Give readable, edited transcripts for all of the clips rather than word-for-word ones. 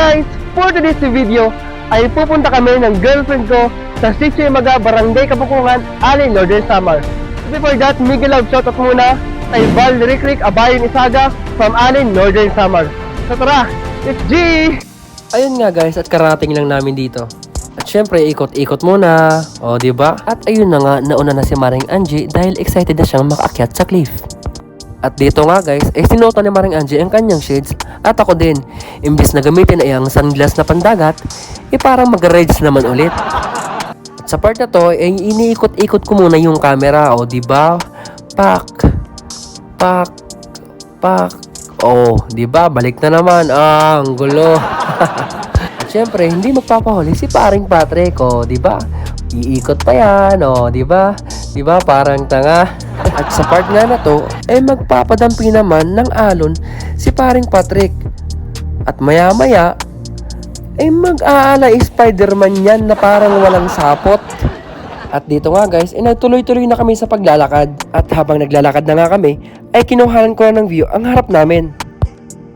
guys, for today's video ay pupunta kami ng girlfriend ko sa Sitio Imaga, Barangay Kabukungan, Alin, Northern Samar. Before that, mega love shoutout muna kay Val Rikrik Abayon Isaga from Alin, Northern Samar. So tara, it's G! Ayun nga guys, at karating lang namin dito. At syempre, ikot-ikot muna. O, diba? At ayun na nga, nauna na si Maring Angie dahil excited na siyang makaakyat sa cliff. At dito nga guys, ay sinuot ni Maring Angie ang kanyang shades at ako din. Imbis na gamitin ay ang sunglass na pandagat, parang mag-rides naman ulit. At sa part na to, ay iniikot-ikot ko muna yung camera. O, diba? Pak. Oh, diba? Balik na naman. Ang gulo. Siyempre, hindi magpapahuli si paring Patrick, o, diba? Iikot pa yan, o, diba? Diba, parang tanga. At sa part nga na to, ay magpapadampi naman ng alon si paring Patrick. At maya-maya, ay mag-aala Spider-Man yan na parang walang sapot. At dito nga guys, ay nagtuloy-tuloy na kami sa paglalakad. At habang naglalakad na nga kami, ay kinuhanan ko na ng view ang harap namin.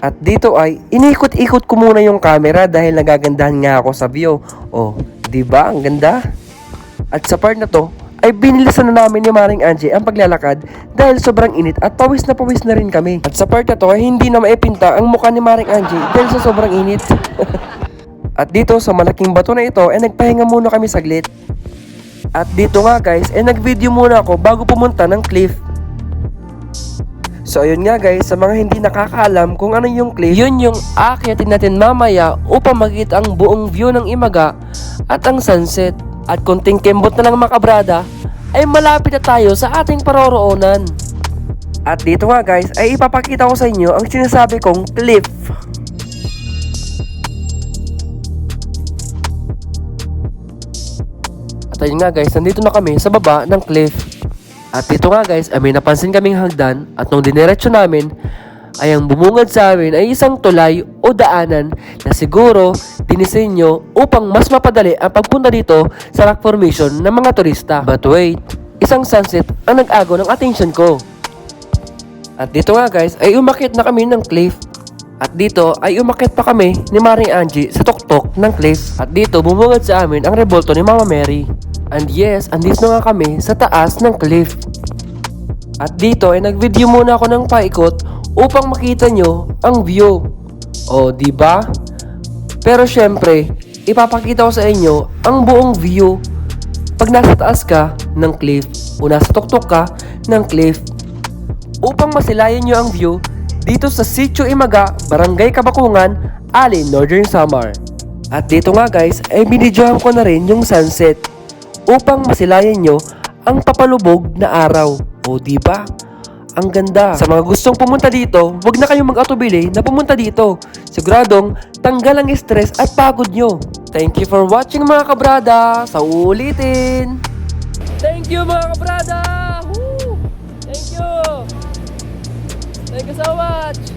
At dito ay inikot-ikot ko muna yung camera dahil nagagandahan nga ako sa view. Oh, di ba? Ang ganda. At sa part na to ay binilisan na namin ni Maring Angie ang paglalakad dahil sobrang init at pawis na rin kami. At sa part na to ay hindi na maipinta ang mukha ni Maring Angie dahil sa sobrang init. At dito sa malaking bato na ito ay nagpahinga muna kami saglit. At dito nga guys ay nag-video muna ako bago pumunta ng cliff. So ayun nga guys, sa mga hindi nakakaalam kung ano yung cliff, yun yung aakyatin natin mamaya upang makita ang buong view ng Imaga at ang sunset. At konting kembot na lang mga kabrada, ay malapit na tayo sa ating paroroonan. At dito nga guys, ay ipapakita ko sa inyo ang sinasabi kong cliff. At ayun nga guys, nandito na kami sa baba ng cliff. At dito nga guys, ay may napansin kaming hagdan at nung diniretso namin, ay ang bumungad sa amin ay isang tulay o daanan na siguro dinisenyo upang mas mapadali ang pagpunta dito sa rock formation ng mga turista. But wait, isang sunset ang nag-agaw ng attention ko. At dito nga guys, ay umakyat na kami ng cliff. At dito ay umakyat pa kami ni Maring Angie sa tuktok ng cliff. At dito bumungad sa amin ang rebolto ni Mama Mary. And yes, andito na nga kami sa taas ng cliff. At dito ay nag-video muna ako ng paikot upang makita nyo ang view. O, diba? Pero syempre, ipapakita ko sa inyo ang buong view pag nasa taas ka ng cliff o nasa tuktok ka ng cliff. Upang masilayan nyo ang view dito sa Sitio Imaga, Barangay Kabukungan, Alin, Northern Samar. At dito nga guys, ay binidyohan ko na rin yung sunset upang masilayan nyo ang papalubog na araw. O, diba? Ang ganda. Sa mga gustong pumunta dito, wag na kayong mag-atubili na pumunta dito. Siguradong tanggal ang stress at pagod nyo. Thank you for watching mga kabrada. Sa ulitin. Thank you mga kabrada. Woo! Thank you. Thank you so much.